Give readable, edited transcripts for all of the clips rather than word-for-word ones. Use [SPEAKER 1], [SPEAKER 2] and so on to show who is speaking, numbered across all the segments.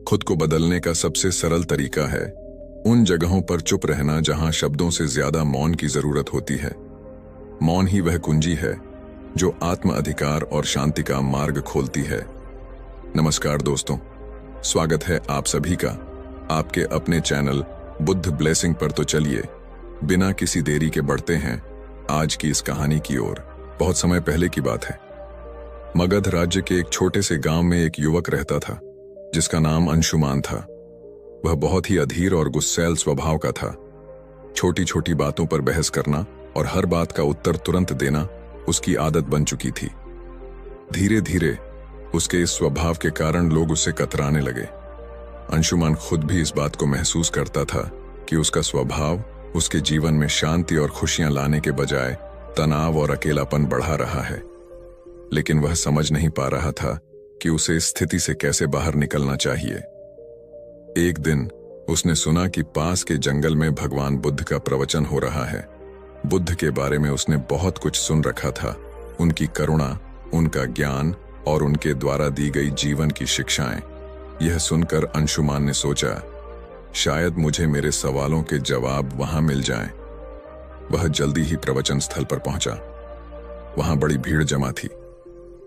[SPEAKER 1] खुद को बदलने का सबसे सरल तरीका है उन जगहों पर चुप रहना जहां शब्दों से ज्यादा मौन की जरूरत होती है। मौन ही वह कुंजी है जो आत्म अधिकार और शांति का मार्ग खोलती है। नमस्कार दोस्तों, स्वागत है आप सभी का आपके अपने चैनल बुद्ध ब्लेसिंग पर। तो चलिए बिना किसी देरी के बढ़ते हैं आज की इस कहानी की ओर। बहुत समय पहले की बात है। मगध राज्य के एक छोटे से गांव में एक युवक रहता था जिसका नाम अंशुमान था। वह बहुत ही अधीर और गुस्सैल स्वभाव का था। छोटी छोटी बातों पर बहस करना और हर बात का उत्तर तुरंत देना उसकी आदत बन चुकी थी। धीरे धीरे उसके इस स्वभाव के कारण लोग उससे कतराने लगे। अंशुमान खुद भी इस बात को महसूस करता था कि उसका स्वभाव उसके जीवन में शांति और खुशियां लाने के बजाय तनाव और अकेलापन बढ़ा रहा है। लेकिन वह समझ नहीं पा रहा था कि उसे इस स्थिति से कैसे बाहर निकलना चाहिए। एक दिन उसने सुना कि पास के जंगल में भगवान बुद्ध का प्रवचन हो रहा है। बुद्ध के बारे में उसने बहुत कुछ सुन रखा था। उनकी करुणा, उनका ज्ञान और उनके द्वारा दी गई जीवन की शिक्षाएं। यह सुनकर अंशुमान ने सोचा, शायद मुझे मेरे सवालों के जवाब वहां मिल जाएं। वह जल्दी ही प्रवचन स्थल पर पहुंचा। वहां बड़ी भीड़ जमा थी।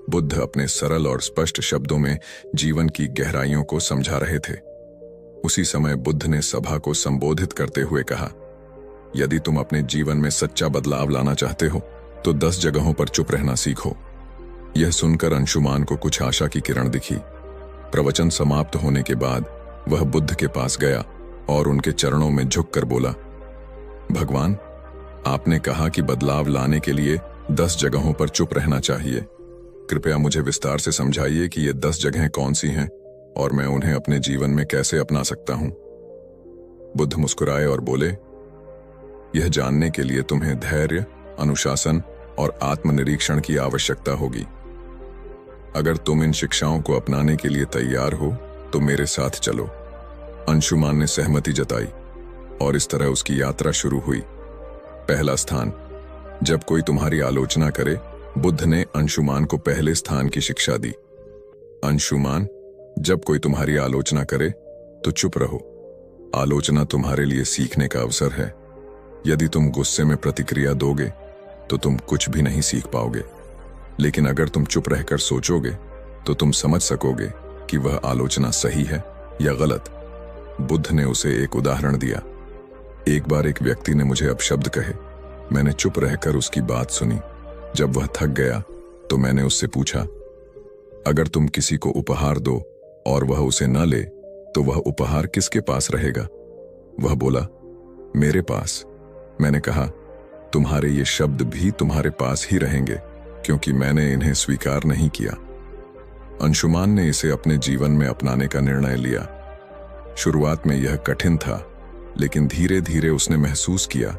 [SPEAKER 1] बुद्ध अपने सरल और स्पष्ट शब्दों में जीवन की गहराइयों को समझा रहे थे। उसी समय बुद्ध ने सभा को संबोधित करते हुए कहा, यदि तुम अपने जीवन में सच्चा बदलाव लाना चाहते हो तो 10 जगहों पर चुप रहना सीखो। यह सुनकर अंशुमान को कुछ आशा की किरण दिखी। प्रवचन समाप्त होने के बाद वह बुद्ध के पास गया और उनके चरणों में झुककर बोला, भगवान, आपने कहा कि बदलाव लाने के लिए 10 जगहों पर चुप रहना चाहिए। कृपया मुझे विस्तार से समझाइए कि ये 10 जगहें कौन सी हैं और मैं उन्हें अपने जीवन में कैसे अपना सकता हूं। बुद्ध मुस्कुराए और बोले, यह जानने के लिए तुम्हें धैर्य, अनुशासन और आत्मनिरीक्षण की आवश्यकता होगी। अगर तुम इन शिक्षाओं को अपनाने के लिए तैयार हो तो मेरे साथ चलो। अंशुमान ने सहमति जताई और इस तरह उसकी यात्रा शुरू हुई। पहला स्थान, जब कोई तुम्हारी आलोचना करे। बुद्ध ने अंशुमान को पहले स्थान की शिक्षा दी। अंशुमान, जब कोई तुम्हारी आलोचना करे तो चुप रहो। आलोचना तुम्हारे लिए सीखने का अवसर है। यदि तुम गुस्से में प्रतिक्रिया दोगे तो तुम कुछ भी नहीं सीख पाओगे। लेकिन अगर तुम चुप रहकर सोचोगे तो तुम समझ सकोगे कि वह आलोचना सही है या गलत। बुद्ध ने उसे एक उदाहरण दिया। एक बार एक व्यक्ति ने मुझे अपशब्द कहे। मैंने चुप रहकर उसकी बात सुनी। जब वह थक गया तो मैंने उससे पूछा, अगर तुम किसी को उपहार दो और वह उसे न ले तो वह उपहार किसके पास रहेगा? वह बोला, मेरे पास। मैंने कहा, तुम्हारे ये शब्द भी तुम्हारे पास ही रहेंगे क्योंकि मैंने इन्हें स्वीकार नहीं किया। अंशुमान ने इसे अपने जीवन में अपनाने का निर्णय लिया। शुरुआत में यह कठिन था, लेकिन धीरे धीरे उसने महसूस किया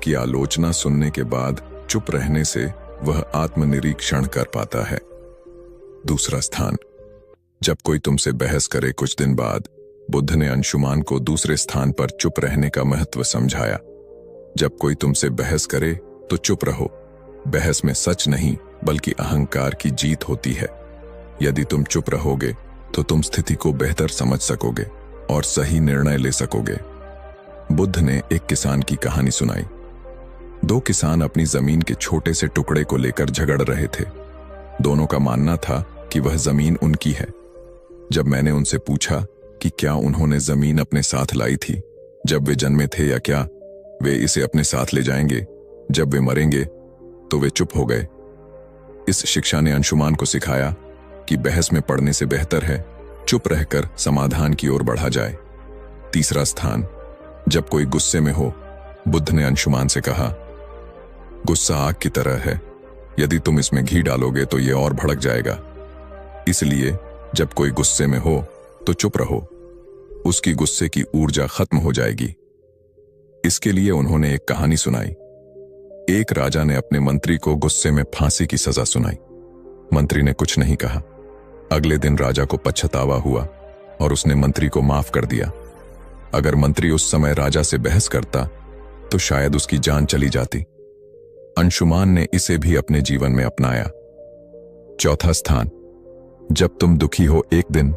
[SPEAKER 1] कि आलोचना सुनने के बाद चुप रहने से वह आत्मनिरीक्षण कर पाता है। दूसरा स्थान, जब कोई तुमसे बहस करे। कुछ दिन बाद बुद्ध ने अंशुमान को दूसरे स्थान पर चुप रहने का महत्व समझाया। जब कोई तुमसे बहस करे तो चुप रहो। बहस में सच नहीं बल्कि अहंकार की जीत होती है। यदि तुम चुप रहोगे तो तुम स्थिति को बेहतर समझ सकोगे और सही निर्णय ले सकोगे। बुद्ध ने एक किसान की कहानी सुनाई। 2 किसान अपनी जमीन के छोटे से टुकड़े को लेकर झगड़ रहे थे। दोनों का मानना था कि वह जमीन उनकी है। जब मैंने उनसे पूछा कि क्या उन्होंने जमीन अपने साथ लाई थी जब वे जन्मे थे या क्या वे इसे अपने साथ ले जाएंगे जब वे मरेंगे, तो वे चुप हो गए। इस शिक्षा ने अंशुमान को सिखाया कि बहस में पड़ने से बेहतर है चुप रहकर समाधान की ओर बढ़ा जाए। तीसरा स्थान, जब कोई गुस्से में हो। बुद्ध ने अंशुमान से कहा, गुस्सा आग की तरह है। यदि तुम इसमें घी डालोगे तो यह और भड़क जाएगा। इसलिए जब कोई गुस्से में हो तो चुप रहो। उसकी गुस्से की ऊर्जा खत्म हो जाएगी। इसके लिए उन्होंने एक कहानी सुनाई। एक राजा ने अपने मंत्री को गुस्से में फांसी की सजा सुनाई। मंत्री ने कुछ नहीं कहा। अगले दिन राजा को पछतावा हुआ और उसने मंत्री को माफ कर दिया। अगर मंत्री उस समय राजा से बहस करता तो शायद उसकी जान चली जाती। अंशुमान ने इसे भी अपने जीवन में अपनाया। चौथा स्थान, जब तुम दुखी हो एक दिन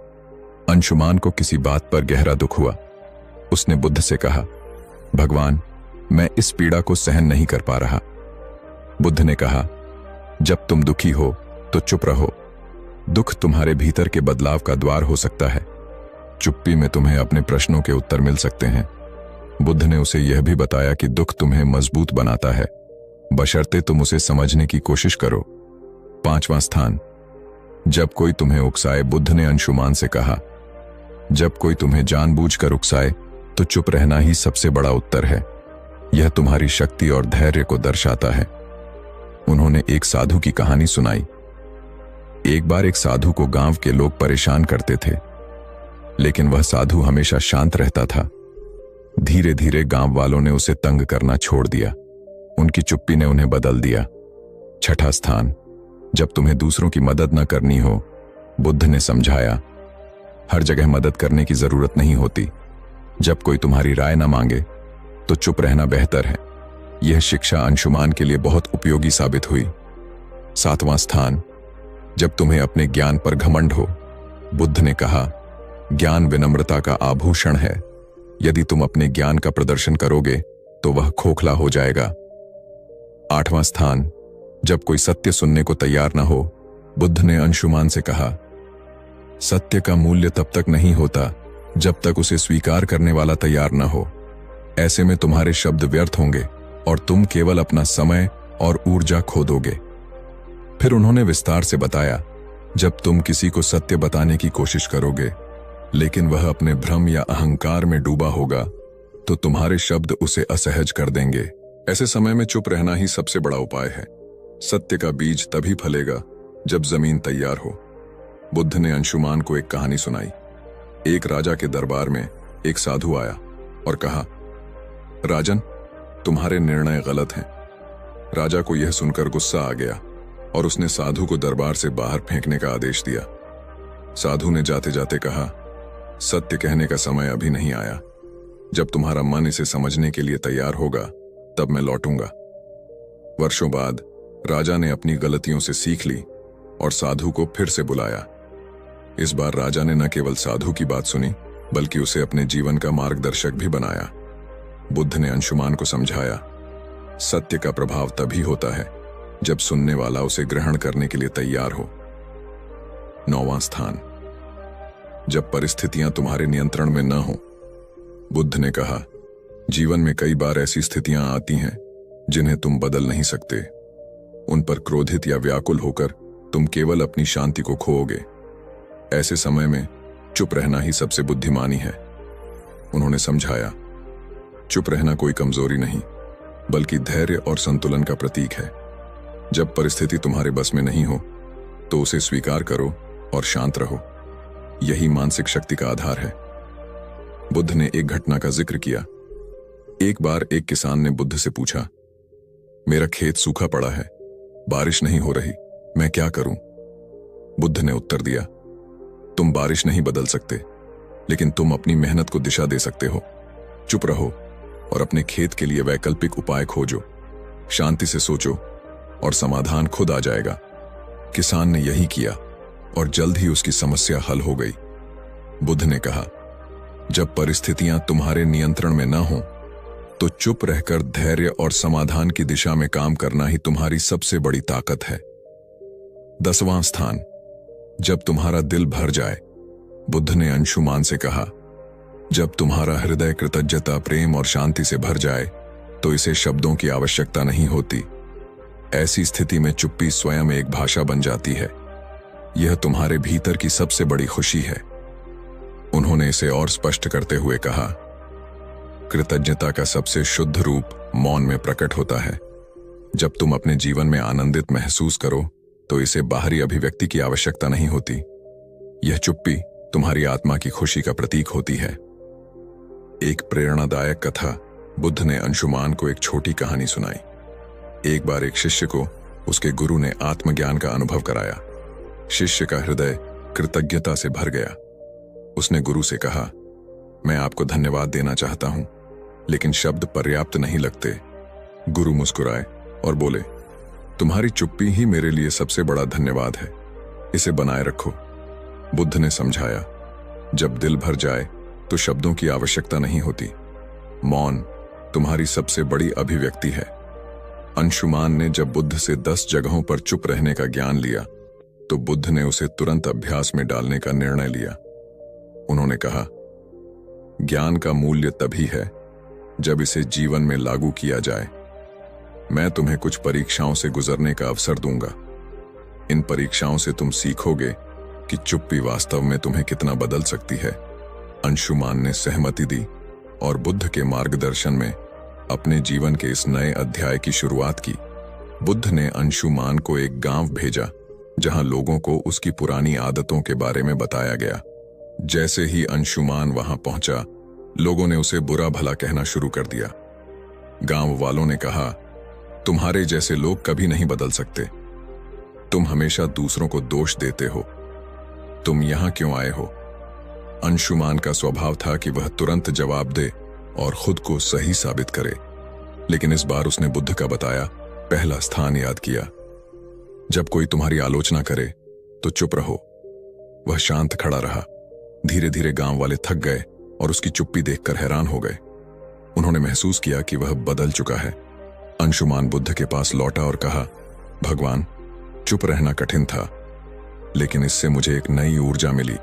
[SPEAKER 1] अंशुमान को किसी बात पर गहरा दुख हुआ। उसने बुद्ध से कहा, भगवान, मैं इस पीड़ा को सहन नहीं कर पा रहा। बुद्ध ने कहा, जब तुम दुखी हो तो चुप रहो। दुख तुम्हारे भीतर के बदलाव का द्वार हो सकता है। चुप्पी में तुम्हें अपने प्रश्नों के उत्तर मिल सकते हैं। बुद्ध ने उसे यह भी बताया कि दुख तुम्हें मजबूत बनाता है, बशर्ते तुम उसे समझने की कोशिश करो। 5वां स्थान, जब कोई तुम्हें उकसाए। बुद्ध ने अंशुमान से कहा, जब कोई तुम्हें जानबूझकर उकसाए तो चुप रहना ही सबसे बड़ा उत्तर है। यह तुम्हारी शक्ति और धैर्य को दर्शाता है। उन्होंने एक साधु की कहानी सुनाई। एक बार एक साधु को गांव के लोग परेशान करते थे, लेकिन वह साधु हमेशा शांत रहता था। धीरे धीरे गांव वालों ने उसे तंग करना छोड़ दिया। उनकी चुप्पी ने उन्हें बदल दिया। 6ठा स्थान, जब तुम्हें दूसरों की मदद न करनी हो। बुद्ध ने समझाया, हर जगह मदद करने की जरूरत नहीं होती। जब कोई तुम्हारी राय न मांगे तो चुप रहना बेहतर है। यह शिक्षा अंशुमान के लिए बहुत उपयोगी साबित हुई। 7वां स्थान, जब तुम्हें अपने ज्ञान पर घमंड हो। बुद्ध ने कहा, ज्ञान विनम्रता का आभूषण है। यदि तुम अपने ज्ञान का प्रदर्शन करोगे तो वह खोखला हो जाएगा। 8वां स्थान, जब कोई सत्य सुनने को तैयार न हो। बुद्ध ने अंशुमान से कहा, सत्य का मूल्य तब तक नहीं होता जब तक उसे स्वीकार करने वाला तैयार न हो। ऐसे में तुम्हारे शब्द व्यर्थ होंगे और तुम केवल अपना समय और ऊर्जा खो दोगे। फिर उन्होंने विस्तार से बताया, जब तुम किसी को सत्य बताने की कोशिश करोगे लेकिन वह अपने भ्रम या अहंकार में डूबा होगा तो तुम्हारे शब्द उसे असहज कर देंगे। ऐसे समय में चुप रहना ही सबसे बड़ा उपाय है। सत्य का बीज तभी फलेगा जब जमीन तैयार हो। बुद्ध ने अंशुमान को एक कहानी सुनाई। एक राजा के दरबार में एक साधु आया और कहा, राजन, तुम्हारे निर्णय गलत हैं। राजा को यह सुनकर गुस्सा आ गया और उसने साधु को दरबार से बाहर फेंकने का आदेश दिया। साधु ने जाते जाते कहा, सत्य कहने का समय अभी नहीं आया। जब तुम्हारा मन इसे समझने के लिए तैयार होगा तब मैं लौटूंगा। वर्षों बाद राजा ने अपनी गलतियों से सीख ली और साधु को फिर से बुलाया। इस बार राजा ने न केवल साधु की बात सुनी बल्कि उसे अपने जीवन का मार्गदर्शक भी बनाया। बुद्ध ने अंशुमान को समझाया, सत्य का प्रभाव तभी होता है जब सुनने वाला उसे ग्रहण करने के लिए तैयार हो। 9वां स्थान, जब परिस्थितियां तुम्हारे नियंत्रण में न हो। बुद्ध ने कहा, जीवन में कई बार ऐसी स्थितियां आती हैं जिन्हें तुम बदल नहीं सकते। उन पर क्रोधित या व्याकुल होकर तुम केवल अपनी शांति को खोओगे। ऐसे समय में चुप रहना ही सबसे बुद्धिमानी है। उन्होंने समझाया, चुप रहना कोई कमजोरी नहीं बल्कि धैर्य और संतुलन का प्रतीक है। जब परिस्थिति तुम्हारे बस में नहीं हो तो उसे स्वीकार करो और शांत रहो। यही मानसिक शक्ति का आधार है। बुद्ध ने एक घटना का जिक्र किया। एक बार एक किसान ने बुद्ध से पूछा, मेरा खेत सूखा पड़ा है, बारिश नहीं हो रही, मैं क्या करूं? बुद्ध ने उत्तर दिया, तुम बारिश नहीं बदल सकते, लेकिन तुम अपनी मेहनत को दिशा दे सकते हो। चुप रहो और अपने खेत के लिए वैकल्पिक उपाय खोजो। शांति से सोचो और समाधान खुद आ जाएगा। किसान ने यही किया और जल्द ही उसकी समस्या हल हो गई। बुद्ध ने कहा, जब परिस्थितियां तुम्हारे नियंत्रण में न हो तो चुप रहकर धैर्य और समाधान की दिशा में काम करना ही तुम्हारी सबसे बड़ी ताकत है। 10वां स्थान, जब तुम्हारा दिल भर जाए। बुद्ध ने अंशुमान से कहा, जब तुम्हारा हृदय कृतज्ञता, प्रेम और शांति से भर जाए तो इसे शब्दों की आवश्यकता नहीं होती। ऐसी स्थिति में चुप्पी स्वयं एक भाषा बन जाती है। यह तुम्हारे भीतर की सबसे बड़ी खुशी है। उन्होंने इसे और स्पष्ट करते हुए कहा, कृतज्ञता का सबसे शुद्ध रूप मौन में प्रकट होता है। जब तुम अपने जीवन में आनंदित महसूस करो तो इसे बाहरी अभिव्यक्ति की आवश्यकता नहीं होती। यह चुप्पी तुम्हारी आत्मा की खुशी का प्रतीक होती है। एक प्रेरणादायक कथा। बुद्ध ने अंशुमान को एक छोटी कहानी सुनाई। एक बार एक शिष्य को उसके गुरु ने आत्मज्ञान का अनुभव कराया। शिष्य का हृदय कृतज्ञता से भर गया। उसने गुरु से कहा, मैं आपको धन्यवाद देना चाहता हूं, लेकिन शब्द पर्याप्त नहीं लगते। गुरु मुस्कुराए और बोले, तुम्हारी चुप्पी ही मेरे लिए सबसे बड़ा धन्यवाद है, इसे बनाए रखो। बुद्ध ने समझाया, जब दिल भर जाए तो शब्दों की आवश्यकता नहीं होती। मौन तुम्हारी सबसे बड़ी अभिव्यक्ति है। अंशुमान ने जब बुद्ध से 10 जगहों पर चुप रहने का ज्ञान लिया तो बुद्ध ने उसे तुरंत अभ्यास में डालने का निर्णय लिया। उन्होंने कहा, ज्ञान का मूल्य तभी है जब इसे जीवन में लागू किया जाए। मैं तुम्हें कुछ परीक्षाओं से गुजरने का अवसर दूंगा। इन परीक्षाओं से तुम सीखोगे कि चुप्पी वास्तव में तुम्हें कितना बदल सकती है। अंशुमान ने सहमति दी और बुद्ध के मार्गदर्शन में अपने जीवन के इस नए अध्याय की शुरुआत की। बुद्ध ने अंशुमान को एक गांव भेजा जहां लोगों को उसकी पुरानी आदतों के बारे में बताया गया। जैसे ही अंशुमान वहां पहुंचा, लोगों ने उसे बुरा भला कहना शुरू कर दिया। गांव वालों ने कहा, तुम्हारे जैसे लोग कभी नहीं बदल सकते। तुम हमेशा दूसरों को दोष देते हो। तुम यहां क्यों आए हो? अंशुमान का स्वभाव था कि वह तुरंत जवाब दे और खुद को सही साबित करे, लेकिन इस बार उसने बुद्ध का बताया पहला स्थान याद किया। जब कोई तुम्हारी आलोचना करे तो चुप रहो। वह शांत खड़ा रहा। धीरे धीरे गांव वाले थक गए और उसकी चुप्पी देखकर हैरान हो गए। उन्होंने महसूस किया कि वह बदल चुका है। अंशुमान बुद्ध के पास लौटा और कहा, भगवान, चुप रहना कठिन था, लेकिन इससे मुझे एक नई ऊर्जा मिली।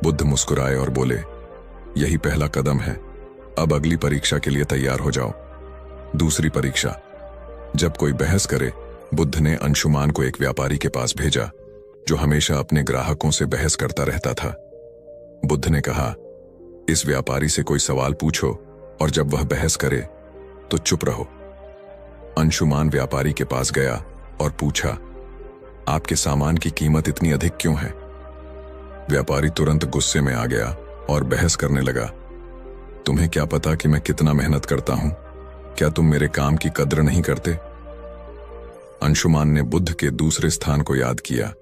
[SPEAKER 1] बुद्ध मुस्कुराए और बोले, यही पहला कदम है। अब अगली परीक्षा के लिए तैयार हो जाओ। दूसरी परीक्षा। जब कोई बहस करे, बुद्ध ने अंशुमान को एक व्यापारी के पास भेजा जो हमेशा अपने ग्राहकों से बहस करता रहता था। बुद्ध ने कहा, इस व्यापारी से कोई सवाल पूछो और जब वह बहस करे तो चुप रहो। अंशुमान व्यापारी के पास गया और पूछा, आपके सामान की कीमत इतनी अधिक क्यों है? व्यापारी तुरंत गुस्से में आ गया और बहस करने लगा, तुम्हें क्या पता कि मैं कितना मेहनत करता हूं? क्या तुम मेरे काम की कद्र नहीं करते? अंशुमान ने बुद्ध के दूसरे स्थान को याद किया।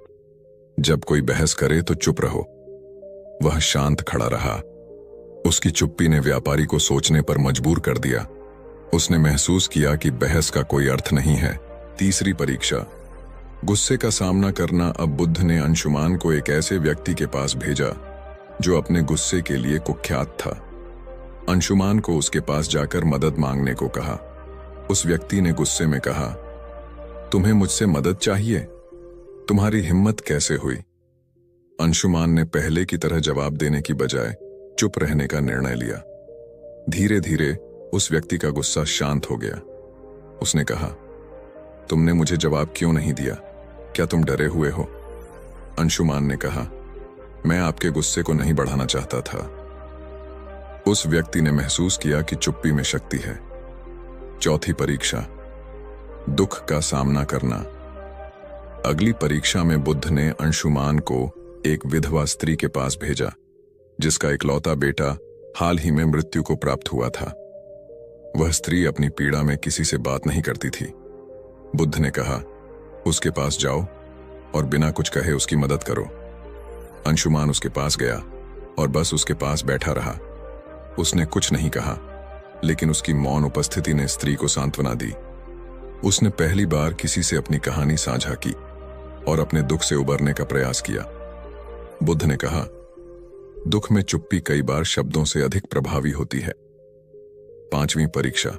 [SPEAKER 1] जब कोई बहस करे तो चुप रहो। वह शांत खड़ा रहा। उसकी चुप्पी ने व्यापारी को सोचने पर मजबूर कर दिया। उसने महसूस किया कि बहस का कोई अर्थ नहीं है। तीसरी परीक्षा। गुस्से का सामना करना। अब बुद्ध ने अंशुमान को एक ऐसे व्यक्ति के पास भेजा जो अपने गुस्से के लिए कुख्यात था। अंशुमान को उसके पास जाकर मदद मांगने को कहा। उस व्यक्ति ने गुस्से में कहा, तुम्हें मुझसे मदद चाहिए? तुम्हारी हिम्मत कैसे हुई? अंशुमान ने पहले की तरह जवाब देने की बजाय चुप रहने का निर्णय लिया। धीरे धीरे उस व्यक्ति का गुस्सा शांत हो गया। उसने कहा, तुमने मुझे जवाब क्यों नहीं दिया? क्या तुम डरे हुए हो? अंशुमान ने कहा, मैं आपके गुस्से को नहीं बढ़ाना चाहता था। उस व्यक्ति ने महसूस किया कि चुप्पी में शक्ति है। चौथी परीक्षा। दुख का सामना करना। अगली परीक्षा में बुद्ध ने अंशुमान को एक विधवा स्त्री के पास भेजा जिसका इकलौता बेटा हाल ही में मृत्यु को प्राप्त हुआ था। वह स्त्री अपनी पीड़ा में किसी से बात नहीं करती थी। बुद्ध ने कहा, उसके पास जाओ और बिना कुछ कहे उसकी मदद करो। अंशुमान उसके पास गया और बस उसके पास बैठा रहा। उसने कुछ नहीं कहा, लेकिन उसकी मौन उपस्थिति ने स्त्री को सांत्वना दी। उसने पहली बार किसी से अपनी कहानी साझा की और अपने दुख से उबरने का प्रयास किया। बुद्ध ने कहा, दुख में चुप्पी कई बार शब्दों से अधिक प्रभावी होती है। पांचवी परीक्षा।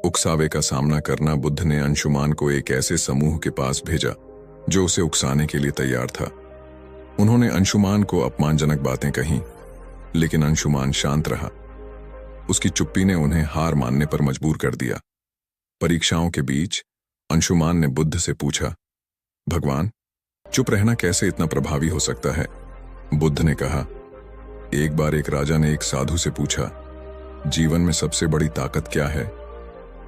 [SPEAKER 1] उकसावे का सामना करना। बुद्ध ने अंशुमान को एक ऐसे समूह के पास भेजा जो उसे उकसाने के लिए तैयार था। उन्होंने अंशुमान को अपमानजनक बातें कहीं, लेकिन अंशुमान शांत रहा। उसकी चुप्पी ने उन्हें हार मानने पर मजबूर कर दिया। परीक्षाओं के बीच अंशुमान ने बुद्ध से पूछा, भगवान, चुप रहना कैसे इतना प्रभावी हो सकता है? बुद्ध ने कहा, एक बार एक राजा ने एक साधु से पूछा, जीवन में सबसे बड़ी ताकत क्या है?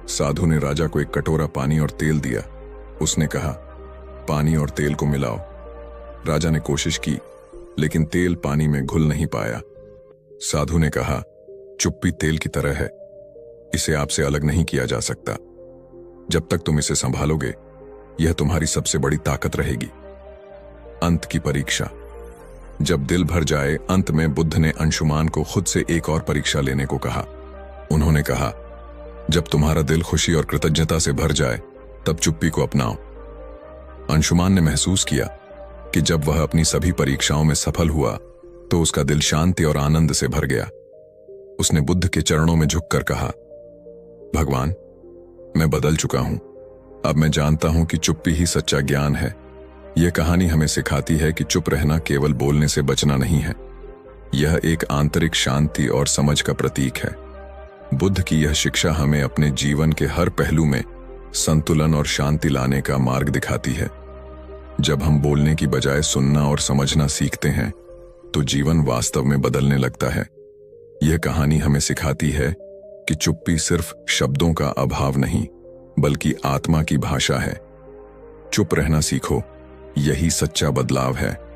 [SPEAKER 1] साधु ने राजा को एक कटोरा पानी और तेल दिया। उसने कहा, पानी और तेल को मिलाओ। राजा ने कोशिश की, लेकिन तेल पानी में घुल नहीं पाया। साधु ने कहा, चुप्पी तेल की तरह है, इसे आपसे अलग नहीं किया जा सकता। जब तक तुम इसे संभालोगे, यह तुम्हारी सबसे बड़ी ताकत रहेगी। अंत की परीक्षा। जब दिल भर जाए, अंत में बुद्ध ने अंशुमान को खुद से एक और परीक्षा लेने को कहा। उन्होंने कहा, जब तुम्हारा दिल खुशी और कृतज्ञता से भर जाए, तब चुप्पी को अपनाओ। अंशुमान ने महसूस किया कि जब वह अपनी सभी परीक्षाओं में सफल हुआ, तो उसका दिल शांति और आनंद से भर गया। उसने बुद्ध के चरणों में झुककर कहा, भगवान, मैं बदल चुका हूं। अब मैं जानता हूं कि चुप्पी ही सच्चा ज्ञान है। यह कहानी हमें सिखाती है कि चुप रहना केवल बोलने से बचना नहीं है, यह एक आंतरिक शांति और समझ का प्रतीक है। बुद्ध की यह शिक्षा हमें अपने जीवन के हर पहलू में संतुलन और शांति लाने का मार्ग दिखाती है। जब हम बोलने की बजाय सुनना और समझना सीखते हैं तो जीवन वास्तव में बदलने लगता है। यह कहानी हमें सिखाती है कि चुप्पी सिर्फ शब्दों का अभाव नहीं, बल्कि आत्मा की भाषा है। चुप रहना सीखो, यही सच्चा बदलाव है।